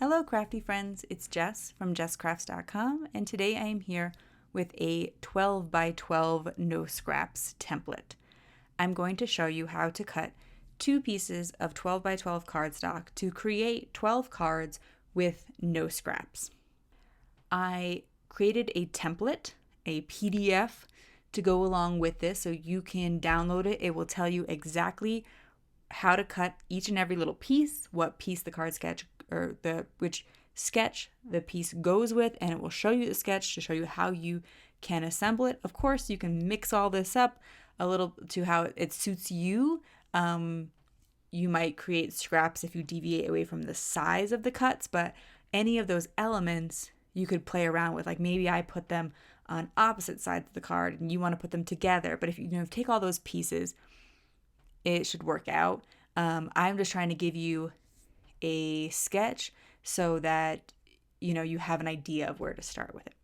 Hello crafty friends, it's Jess from jesscrafts.com, and today I am here with a 12 by 12 no scraps template. I'm going to show you how to cut 2 pieces of 12 by 12 cardstock to create 12 cards with no scraps. I created a template, a PDF, to go along with this so you can download it. It will tell you exactly how to cut each and every little piece, what piece the card sketch or which sketch the piece goes with, and it will show you the sketch to show you how you can assemble it. Of course, you can mix all this up a little to how it suits you. You might create scraps if you deviate away from the size of the cuts, but any of those elements you could play around with. Like maybe I put them on opposite sides of the card and you want to put them together, but if you take all those pieces, it should work out. I'm just trying to give you a sketch so that you have an idea of where to start with it.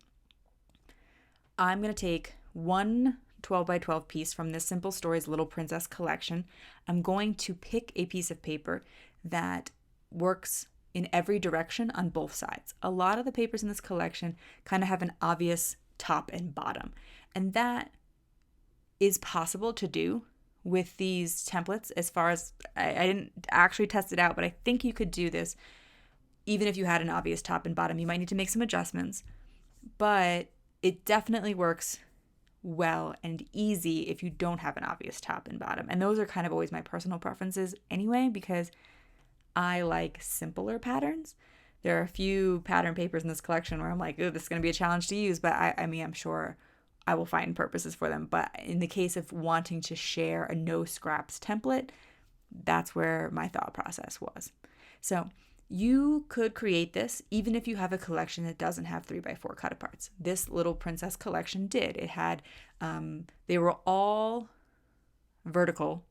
I'm going to take one 12 by 12 piece from this Simple Stories Little Princess collection. I'm going to pick a piece of paper that works in every direction on both sides. A lot of the papers in this collection kind of have an obvious top and bottom, and that is possible to do with these templates. As far as I didn't actually test it out, but I think you could do this even if you had an obvious top and bottom. You might need to make some adjustments, but it definitely works well and easy if you don't have an obvious top and bottom. And those are kind of always my personal preferences anyway, because I like simpler patterns. There are a few pattern papers in this collection where I'm like, oh, this is going to be a challenge to use, but I'm sure I will find purposes for them. But in the case of wanting to share a no scraps template, that's where my thought process was. So you could create this even if you have a collection that doesn't have 3x4 cut aparts. This Little Princess collection did. It had, they were all vertical,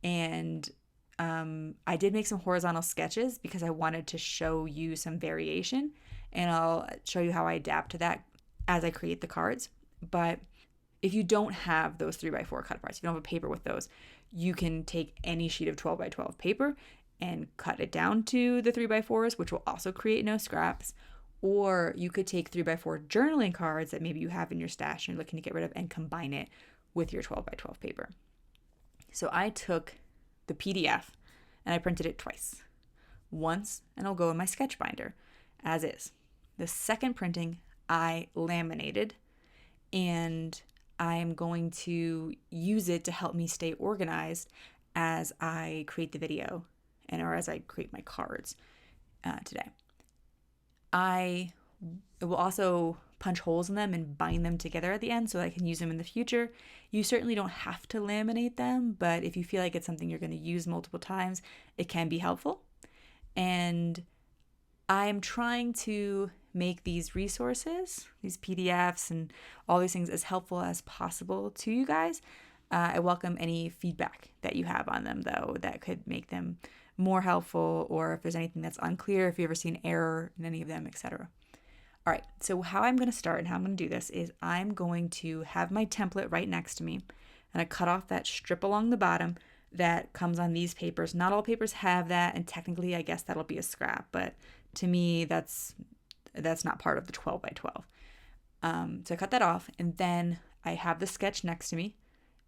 and I did make some horizontal sketches because I wanted to show you some variation, and I'll show you how I adapt to that as I create the cards. But if you don't have those 3x4 cut aparts, if you don't have a paper with those, you can take any sheet of 12 by 12 paper and cut it down to the 3x4s, which will also create no scraps. Or you could take 3x4 journaling cards that maybe you have in your stash and you're looking to get rid of and combine it with your 12 by 12 paper. So I took the PDF and I printed it twice. Once, and it'll go in my sketch binder as is. The second printing, I laminated, and I'm going to use it to help me stay organized as I create the video or as I create my cards today. I will also punch holes in them and bind them together at the end so I can use them in the future. You certainly don't have to laminate them, but if you feel like it's something you're going to use multiple times, it can be helpful. And I'm trying to make these resources, these PDFs and all these things, as helpful as possible to you guys. I welcome any feedback that you have on them, though, that could make them more helpful, or if there's anything that's unclear, if you ever see an error in any of them, etc. All right, so how I'm going to start and how I'm going to do this is I'm going to have my template right next to me, and I cut off that strip along the bottom that comes on these papers. Not all papers have that, and technically I guess that'll be a scrap, but to me that's not part of the 12 by 12. So I cut that off, and then I have the sketch next to me,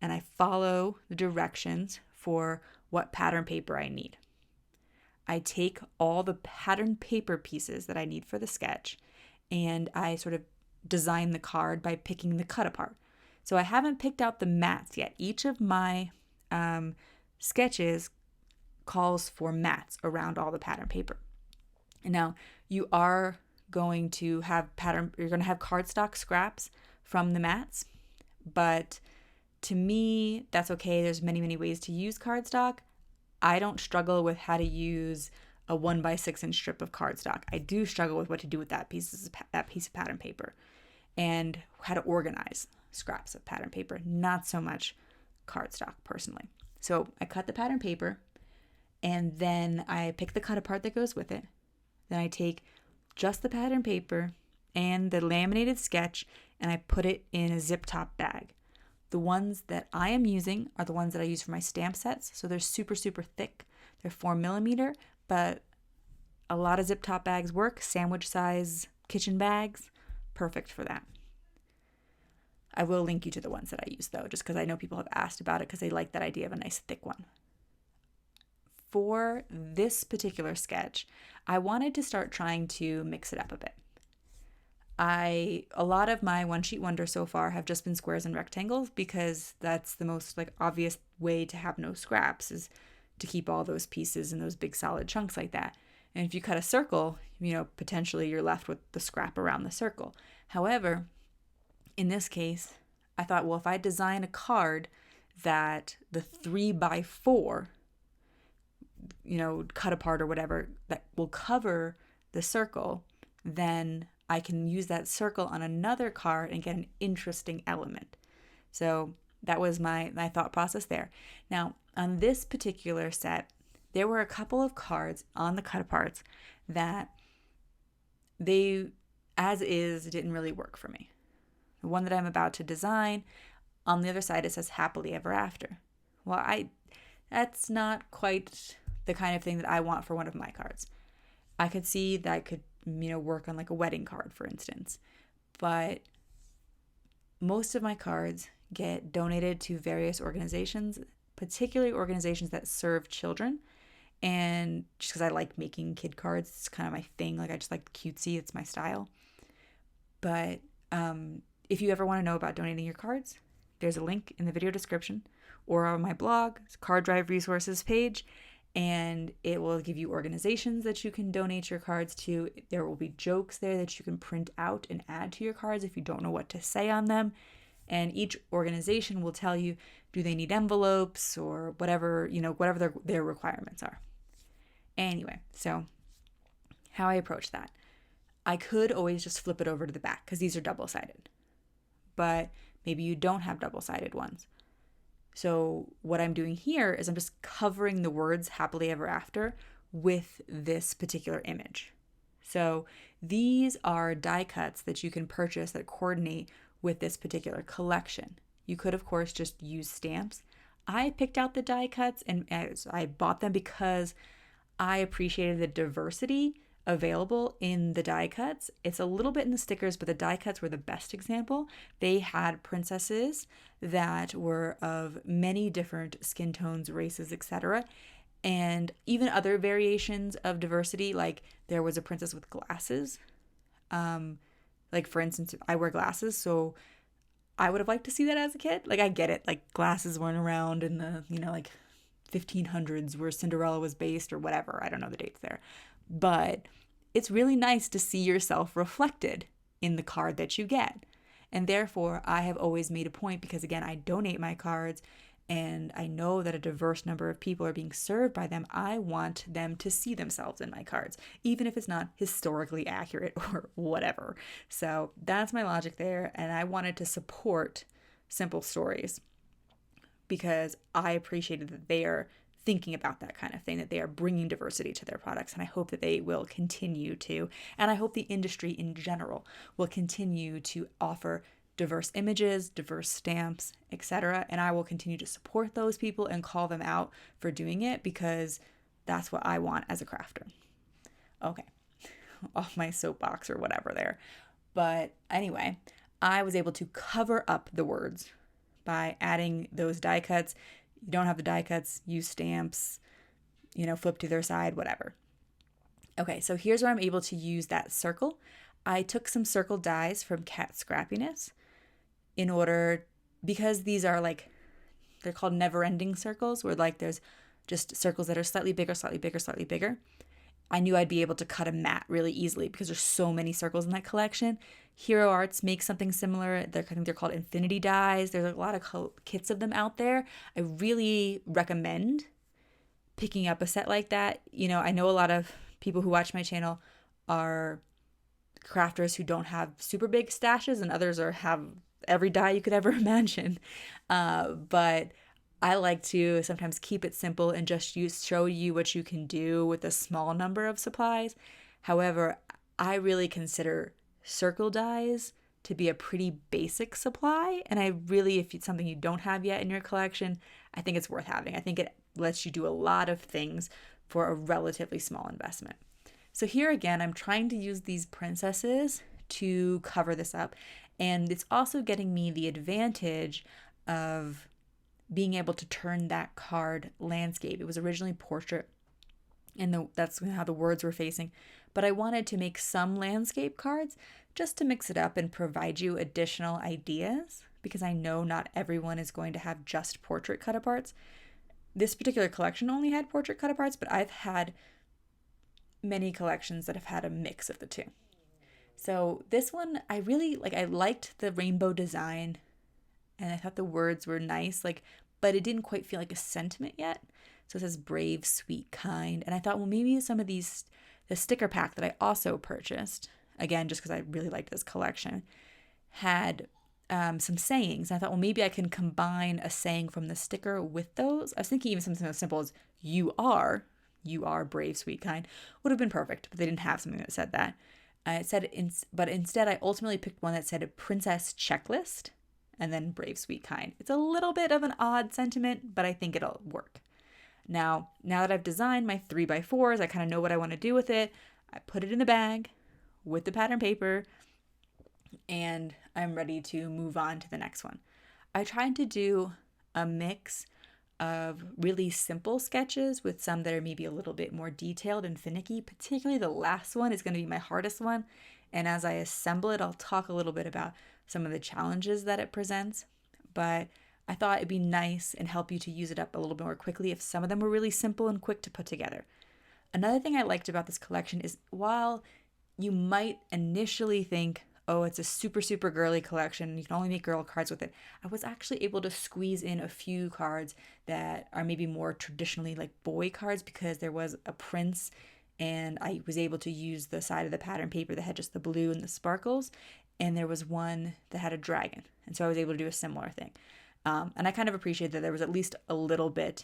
and I follow the directions for what pattern paper I need. I take all the pattern paper pieces that I need for the sketch, and I sort of design the card by picking the cut apart. So I haven't picked out the mats yet. Each of my sketches calls for mats around all the pattern paper. And now you are going to have cardstock scraps from the mats, but to me, that's okay. There's many, many ways to use cardstock. I don't struggle with how to use a 1x6 inch strip of cardstock. I do struggle with what to do with that piece of pattern paper and how to organize scraps of pattern paper. Not so much cardstock personally. So I cut the pattern paper, and then I pick the cut apart that goes with it. Then I take just the pattern paper and the laminated sketch, and I put it in a zip top bag. The ones that I am using are the ones that I use for my stamp sets. So they're super, super thick. They're 4mm, but A lot of zip top bags work, sandwich size kitchen bags, perfect for that. I will link you to the ones that I use though, just because I know people have asked about it because they like that idea of a nice thick one. For this particular sketch, I wanted to start trying to mix it up a bit. A lot of my one sheet wonders so far have just been squares and rectangles because that's the most obvious way to have no scraps, is to keep all those pieces in those big solid chunks like that. And if you cut a circle, potentially you're left with the scrap around the circle. However, in this case, I thought, well, if I design a card that the 3x4, cut apart or whatever, that will cover the circle, then I can use that circle on another card and get an interesting element. So that was my thought process there. Now, on this particular set, there were a couple of cards on the cut aparts that they, as is, didn't really work for me. The one that I'm about to design, on the other side, it says happily ever after. Well, that's not quite the kind of thing that I want for one of my cards. I could see that could work on a wedding card, for instance. But most of my cards get donated to various organizations, particularly organizations that serve children. And just because I like making kid cards, it's kind of my thing. I just like cutesy, it's my style. But if you ever want to know about donating your cards, there's a link in the video description or on my blog, Card Drive Resources page. And it will give you organizations that you can donate your cards to. There will be jokes there that you can print out and add to your cards if you don't know what to say on them. And each organization will tell you, do they need envelopes or whatever their requirements are. Anyway, so how I approach that. I could always just flip it over to the back because these are double-sided. But maybe you don't have double-sided ones. So what I'm doing here is I'm just covering the words happily ever after with this particular image. So these are die cuts that you can purchase that coordinate with this particular collection. You could, of course, just use stamps. I picked out the die cuts and I bought them because I appreciated the diversity available in the die cuts. It's a little bit in the stickers, but the die cuts were the best example. They had princesses that were of many different skin tones, races, etc. And even other variations of diversity, like there was a princess with glasses. For instance, I wear glasses, so I would have liked to see that as a kid. I get it, glasses weren't around in the, 1500s where Cinderella was based or whatever. I don't know the dates there. But it's really nice to see yourself reflected in the card that you get. And therefore, I have always made a point, because again, I donate my cards and I know that a diverse number of people are being served by them. I want them to see themselves in my cards, even if it's not historically accurate or whatever. So that's my logic there. And I wanted to support Simple Stories because I appreciated that they are thinking about that kind of thing, that they are bringing diversity to their products. And I hope that they will continue to. And I hope the industry in general will continue to offer diverse images, diverse stamps, etc. And I will continue to support those people and call them out for doing it because that's what I want as a crafter. Okay, off my soapbox or whatever there. But anyway, I was able to cover up the words by adding those die cuts. You don't have the die cuts, use stamps, flip to their side, whatever. Okay, so here's where I'm able to use that circle. I took some circle dies from Cat Scrappiness because these are they're called never-ending circles, where there's just circles that are slightly bigger, slightly bigger, slightly bigger. I knew I'd be able to cut a mat really easily because there's so many circles in that collection. Hero Arts makes something similar. I think they're called infinity dies. There's a lot of kits of them out there. I really recommend picking up a set like that. I know a lot of people who watch my channel are crafters who don't have super big stashes, and others have every die you could ever imagine. But I like to sometimes keep it simple and just show you what you can do with a small number of supplies. However, I really consider circle dies to be a pretty basic supply. And if it's something you don't have yet in your collection, I think it's worth having. I think it lets you do a lot of things for a relatively small investment. So here again, I'm trying to use these princesses to cover this up. And it's also getting me the advantage of being able to turn that card landscape. It was originally portrait, and that's how the words were facing. But I wanted to make some landscape cards just to mix it up and provide you additional ideas, because I know not everyone is going to have just portrait cut-aparts. This particular collection only had portrait cut-aparts, but I've had many collections that have had a mix of the two. So this one, I really like. I liked the rainbow design, and I thought the words were nice, but it didn't quite feel like a sentiment yet. So it says brave, sweet, kind. And I thought, well, maybe some of these, the sticker pack that I also purchased, again, just because I really liked this collection, had some sayings. And I thought, well, maybe I can combine a saying from the sticker with those. I was thinking even something as simple as you are brave, sweet, kind would have been perfect, but they didn't have something that said that. But instead I ultimately picked one that said a princess checklist and then brave, sweet, kind. It's a little bit of an odd sentiment, but I think it'll work. Now that I've designed my 3x4s, I kind of know what I want to do with it. I put it in the bag with the pattern paper, and I'm ready to move on to the next one. I tried to do a mix of really simple sketches with some that are maybe a little bit more detailed and finicky. Particularly the last one is going to be my hardest one. And as I assemble it, I'll talk a little bit about some of the challenges that it presents. But I thought it'd be nice and help you to use it up a little bit more quickly if some of them were really simple and quick to put together. Another thing I liked about this collection is while you might initially think, oh, it's a super, super girly collection, you can only make girl cards with it, I was actually able to squeeze in a few cards that are maybe more traditionally like boy cards, because there was a prince and I was able to use the side of the pattern paper that had just the blue and the sparkles, and there was one that had a dragon, and so I was able to do a similar thing. And I kind of appreciate that there was at least a little bit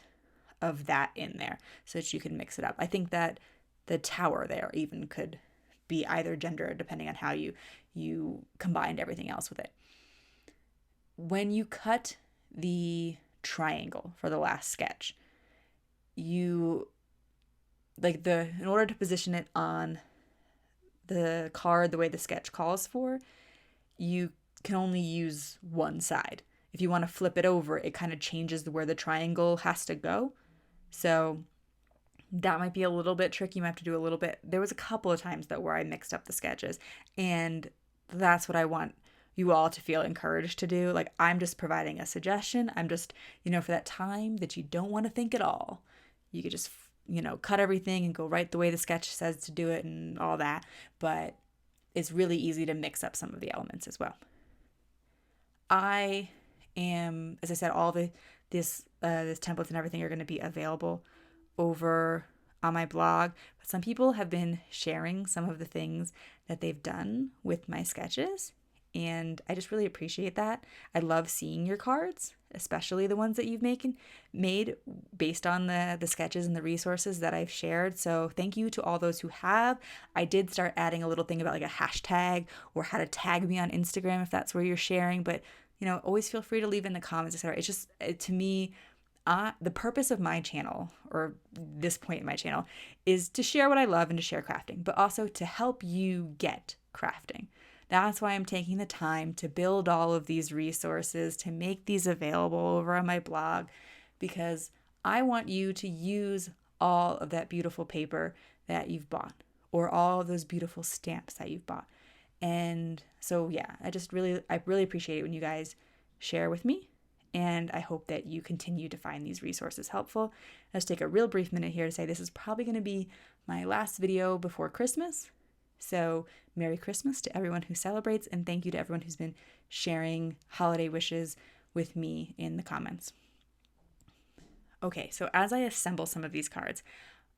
of that in there so that you can mix it up. I think that the tower there even could be either gender depending on how you combined everything else with it. When you cut the triangle for the last sketch, in order to position it on the card the way the sketch calls for, you can only use one side. If you want to flip it over, it kind of changes where the triangle has to go. So that might be a little bit tricky. You might have to do a little bit. There was a couple of times though where I mixed up the sketches, and that's what I want you all to feel encouraged to do. Like, I'm just providing a suggestion. I'm just, for that time that you don't want to think at all, you could just, cut everything and go right the way the sketch says to do it and all that. But it's really easy to mix up some of the elements as well. I am, as I said, all this templates and everything are going to be available over on my blog, but some people have been sharing some of the things that they've done with my sketches, and I just really appreciate that. I love seeing your cards, especially the ones that you've made based on the sketches and the resources that I've shared. So thank you to all those who have. I did start adding a little thing about like a hashtag or how to tag me on Instagram if that's where you're sharing, but always feel free to leave in the comments, etc. It's just, to me, the purpose of my channel, or this point in my channel, is to share what I love and to share crafting, but also to help you get crafting. That's why I'm taking the time to build all of these resources, to make these available over on my blog, because I want you to use all of that beautiful paper that you've bought, or all of those beautiful stamps that you've bought. And so, yeah, I really appreciate it when you guys share with me. And I hope that you continue to find these resources helpful. Let's take a real brief minute here to say this is probably going to be my last video before Christmas. So Merry Christmas to everyone who celebrates, and thank you to everyone who's been sharing holiday wishes with me in the comments. Okay, so as I assemble some of these cards,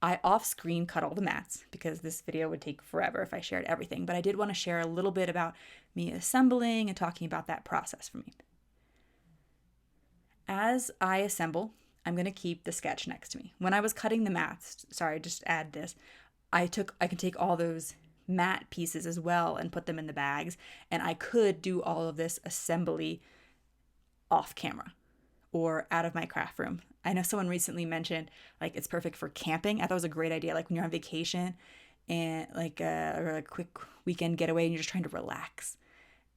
I off-screen cut all the mats because this video would take forever if I shared everything, but I did want to share a little bit about me assembling and talking about that process for me. As I assemble, I'm going to keep the sketch next to me. When I was cutting the mats, just add this, I can take all those mat pieces as well and put them in the bags, and I could do all of this assembly off camera or out of my craft room. I know someone recently mentioned like it's perfect for camping. I thought it was a great idea, like when you're on vacation and like or a quick weekend getaway and you're just trying to relax,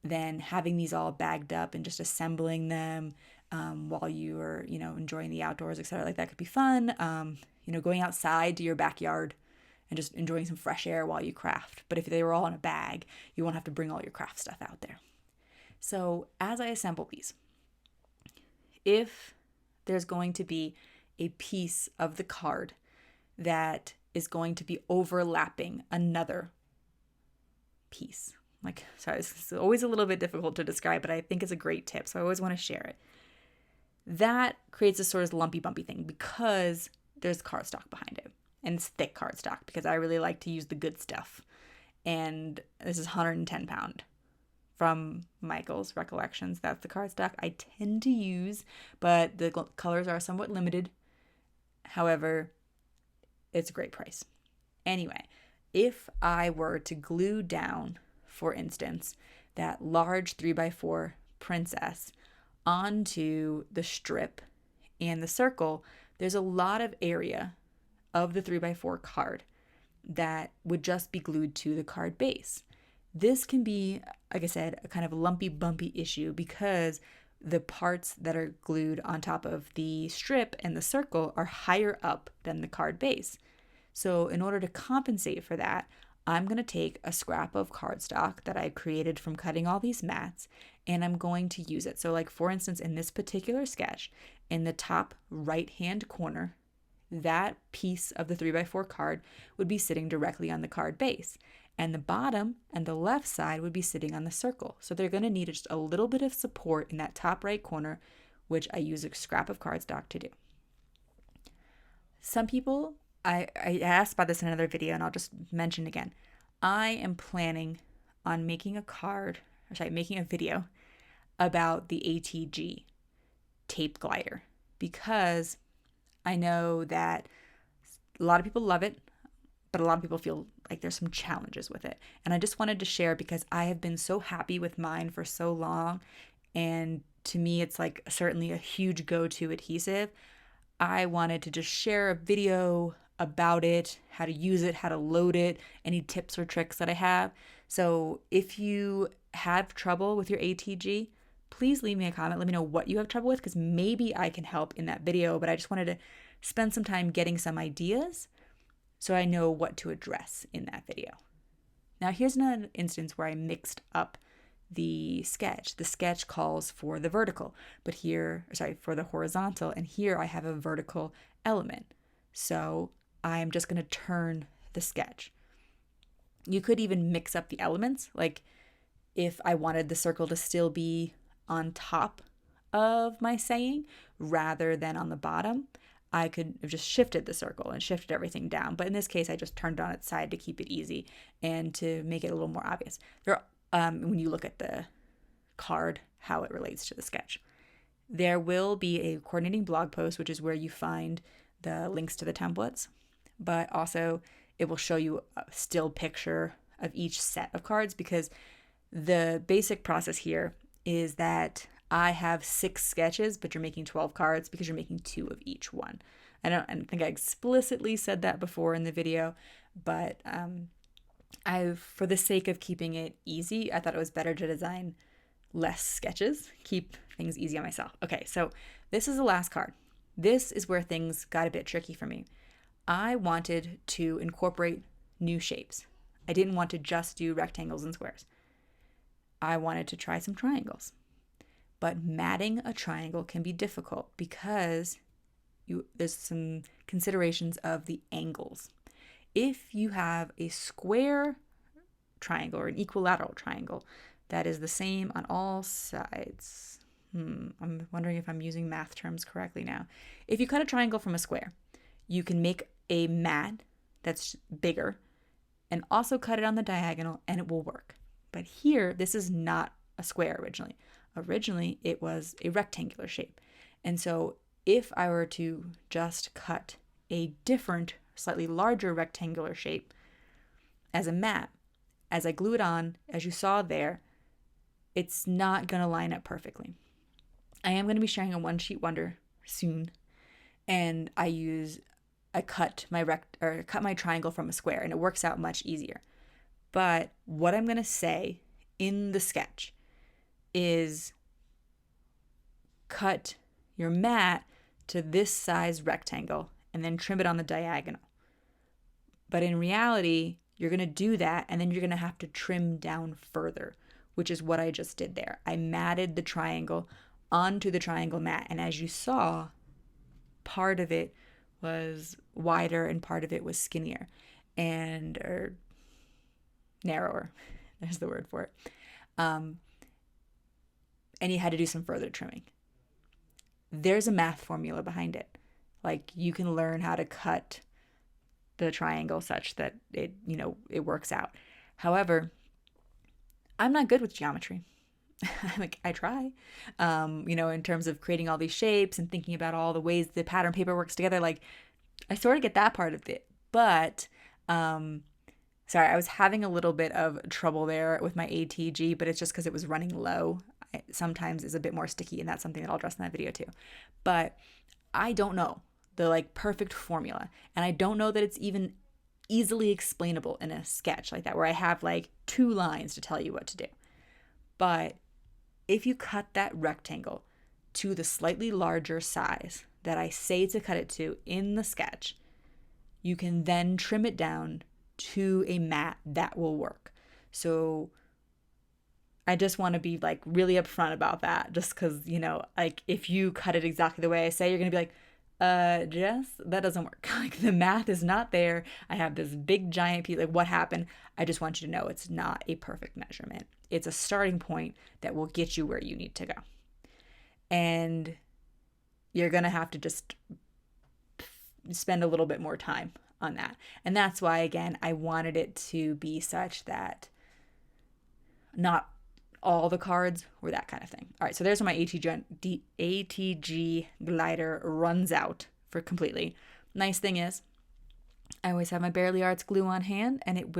then having these all bagged up and just assembling them while you are, enjoying the outdoors, etc. Like that could be fun. Going outside to your backyard and just enjoying some fresh air while you craft. But if they were all in a bag, you won't have to bring all your craft stuff out there. So as I assemble these, if there's going to be a piece of the card that is going to be overlapping another piece, it's always a little bit difficult to describe, but I think it's a great tip, so I always want to share it. That creates a sort of lumpy bumpy thing because there's cardstock behind it, and it's thick cardstock because I really like to use the good stuff. And this is 110 pound from Michael's Recollections. That's the cardstock I tend to use, but the colors are somewhat limited. However, it's a great price. Anyway, if I were to glue down, for instance, that large 3x4 princess onto the strip and the circle, there's a lot of area of the 3x4 card that would just be glued to the card base. This can be, like I said, a kind of lumpy, bumpy issue because the parts that are glued on top of the strip and the circle are higher up than the card base. So in order to compensate for that, I'm going to take a scrap of cardstock that I created from cutting all these mats, and I'm going to use it. So like, for instance, in this particular sketch, in the top right-hand corner, that piece of the 3x4 card would be sitting directly on the card base, and the bottom and the left side would be sitting on the circle. So they're going to need just a little bit of support in that top right corner, which I use a scrap of cardstock to do. Some people, I asked about this in another video, and I'll just mention again. I am planning on making a video about the ATG tape glider because I know that a lot of people love it, but a lot of people feel like there's some challenges with it. And I just wanted to share because I have been so happy with mine for so long. And to me, it's like certainly a huge go-to adhesive. I wanted to just share a video about it, how to use it, how to load it, any tips or tricks that I have. So if you have trouble with your ATG, please leave me a comment. Let me know what you have trouble with because maybe I can help in that video. But I just wanted to spend some time getting some ideas so I know what to address in that video. Now here's another instance where I mixed up the sketch. The sketch calls for the vertical, for the horizontal, and here I have a vertical element. So I'm just going to turn the sketch. You could even mix up the elements, like if I wanted the circle to still be on top of my saying rather than on the bottom, I could have just shifted the circle and shifted everything down. But in this case, I just turned it on its side to keep it easy and to make it a little more obvious. When you look at the card, how it relates to the sketch. There will be a coordinating blog post, which is where you find the links to the templates, but also it will show you a still picture of each set of cards because the basic process here is that I have 6 sketches, but you're making 12 cards because you're making 2 of each one. I don't think I explicitly said that before in the video, but for the sake of keeping it easy, I thought it was better to design less sketches, keep things easy on myself. Okay, so this is the last card. This is where things got a bit tricky for me. I wanted to incorporate new shapes. I didn't want to just do rectangles and squares. I wanted to try some triangles. But matting a triangle can be difficult because there's some considerations of the angles. If you have a square triangle or an equilateral triangle that is the same on all sides, I'm wondering if I'm using math terms correctly now. If you cut a triangle from a square, you can make a mat that's bigger and also cut it on the diagonal and it will work. But here, this is not a square originally. Originally, it was a rectangular shape. And so if I were to just cut a different, slightly larger rectangular shape as a mat, as I glue it on, as you saw there, it's not going to line up perfectly. I am going to be sharing a one sheet wonder soon, and I use I cut my triangle from a square, and it works out much easier. But what I'm going to say in the sketch is cut your mat to this size rectangle and then trim it on the diagonal. But in reality, you're going to do that, and then you're going to have to trim down further, which is what I just did there. I matted the triangle onto the triangle mat, and as you saw, part of it was wider and part of it was skinnier or narrower. There's the word for it. And you had to do some further trimming. There's a math formula behind it. Like, you can learn how to cut the triangle such that it works out. However, I'm not good with geometry. I try, in terms of creating all these shapes and thinking about all the ways the pattern paper works together. Like, I sort of get that part of it, but, sorry, I was having a little bit of trouble there with my ATG, but it's just because it was running low. Sometimes it's a bit more sticky, and that's something that I'll address in that video too. But I don't know the perfect formula, and I don't know that it's even easily explainable in a sketch like that, where I have 2 lines to tell you what to do. But if you cut that rectangle to the slightly larger size that I say to cut it to in the sketch, you can then trim it down to a mat that will work. So I just want to be really upfront about that, just because, if you cut it exactly the way I say, you're going to be like, Jess, that doesn't work. The math is not there. I have this big giant piece. What happened? I just want you to know it's not a perfect measurement. It's a starting point that will get you where you need to go. And you're going to have to just spend a little bit more time on that. And that's why, again, I wanted it to be such that not all the cards were that kind of thing. All right, so there's when my ATG glider runs out for completely. Nice thing is, I always have my Barely Arts glue on hand, and it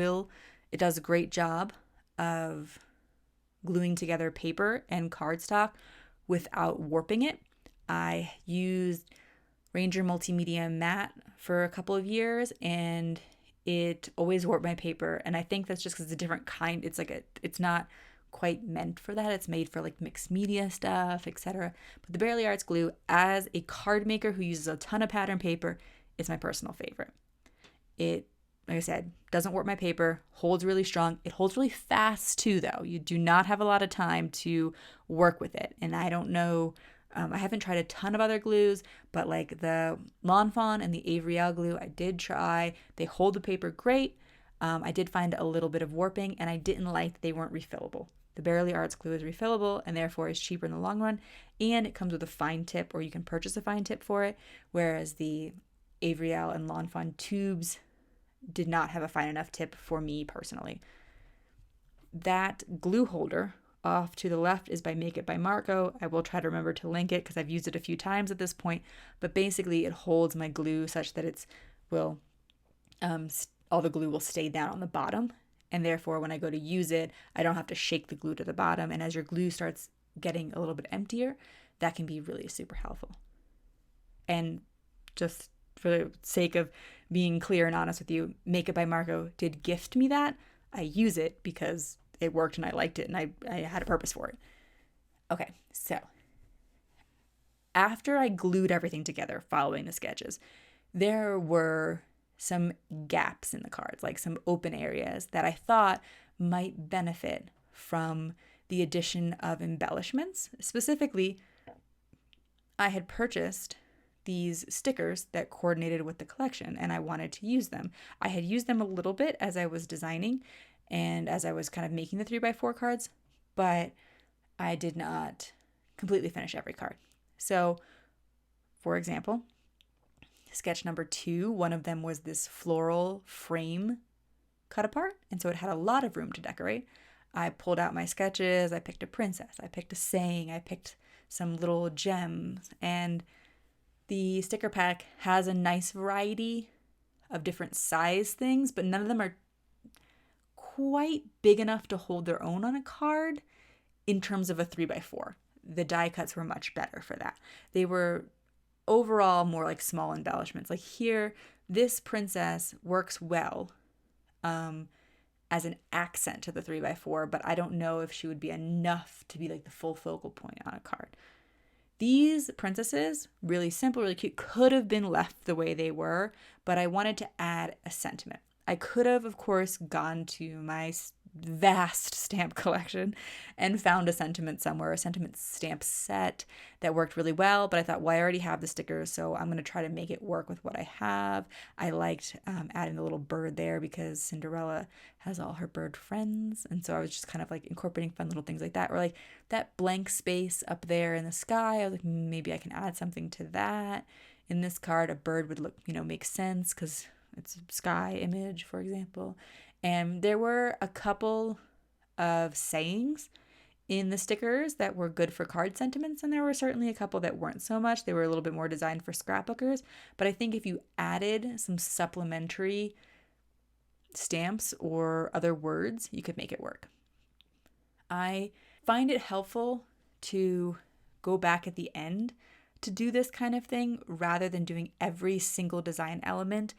does a great job of gluing together paper and cardstock without warping it. I used Ranger Multimedia Matte for a couple of years, and it always warped my paper. And I think that's just because it's a different kind. It's not quite meant for that. It's made for mixed media stuff, etc. But the Barely Arts glue, as a card maker who uses a ton of pattern paper, it's my personal favorite. It, like I said, doesn't warp my paper, holds really strong. It holds really fast too, though. You do not have a lot of time to work with it. And I don't know, I haven't tried a ton of other glues, but the Lawn Fawn and the Avriel glue, I did try. They hold the paper great. I did find a little bit of warping, and I didn't like that they weren't refillable. The Barely Arts glue is refillable and therefore is cheaper in the long run, and it comes with a fine tip, or you can purchase a fine tip for it, whereas the Avriel and Lawn Fawn tubes did not have a fine enough tip for me personally. That glue holder off to the left is by Make It by Marco. I will try to remember to link it because I've used it a few times at this point, but basically it holds my glue such that all the glue will stay down on the bottom, and therefore when I go to use it, I don't have to shake the glue to the bottom. And as your glue starts getting a little bit emptier, that can be really super helpful. And just for the sake of being clear and honest with you, Make It by Marco did gift me that. I use it because it worked and I liked it, and I had a purpose for it. Okay, so after I glued everything together following the sketches, there were some gaps in the cards, some open areas that I thought might benefit from the addition of embellishments. Specifically, I had purchased these stickers that coordinated with the collection, and I wanted to use them. I had used them a little bit as I was designing and as I was kind of making the 3x4 cards, but I did not completely finish every card. So, for example, sketch number 2, one of them was this floral frame cut apart, and so it had a lot of room to decorate. I pulled out my sketches, I picked a princess, I picked a saying, I picked some little gems, and the sticker pack has a nice variety of different size things, but none of them are quite big enough to hold their own on a card in terms of a 3x4. The die cuts were much better for that. They were overall more small embellishments. Here, This princess works well as an accent to the 3x4, but I don't know if she would be enough to be like the full focal point on a card. These princesses, really simple, really cute, could have been left the way they were, but I wanted to add a sentiment. I could have, of course, gone to my vast stamp collection and found a sentiment somewhere, a sentiment stamp set that worked really well, but I thought, well, I already have the stickers, so I'm going to try to make it work with what I have. I liked adding the little bird there because Cinderella has all her bird friends, and so I was just kind of like incorporating fun little things like that, or like that blank space up there in the sky. I was like, maybe I can add something to that. In this card, a bird would look, make sense because it's a sky image, for example. And there were a couple of sayings in the stickers that were good for card sentiments, and there were certainly a couple that weren't so much. They were a little bit more designed for scrapbookers, but I think if you added some supplementary stamps or other words, you could make it work. I find it helpful to go back at the end to do this kind of thing rather than doing every single design element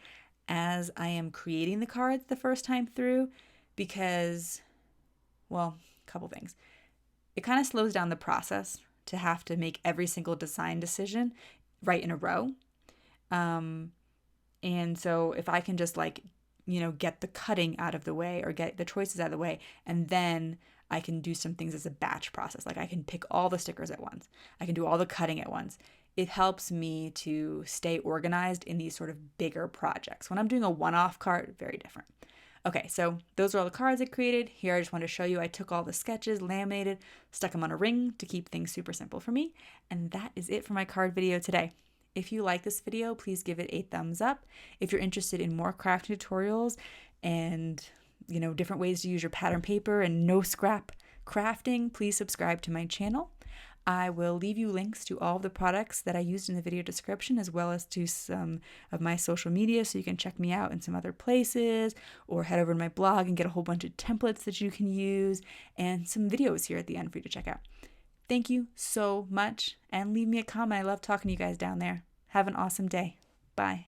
as I am creating the cards the first time through, because, well, a couple things. It kind of slows down the process to have to make every single design decision right in a row. And so if I can just get the cutting out of the way or get the choices out of the way, and then I can do some things as a batch process. Like I can pick all the stickers at once. I can do all the cutting at once. It helps me to stay organized in these sort of bigger projects. When I'm doing a one-off card, very different. Okay, so those are all the cards I created. Here I just want to show you I took all the sketches, laminated, stuck them on a ring to keep things super simple for me. And that is it for my card video today. If you like this video, please give it a thumbs up. If you're interested in more crafting tutorials and different ways to use your pattern paper and no scrap crafting, please subscribe to my channel. I will leave you links to all of the products that I used in the video description, as well as to some of my social media, so you can check me out in some other places, or head over to my blog and get a whole bunch of templates that you can use, and some videos here at the end for you to check out. Thank you so much, and leave me a comment. I love talking to you guys down there. Have an awesome day. Bye.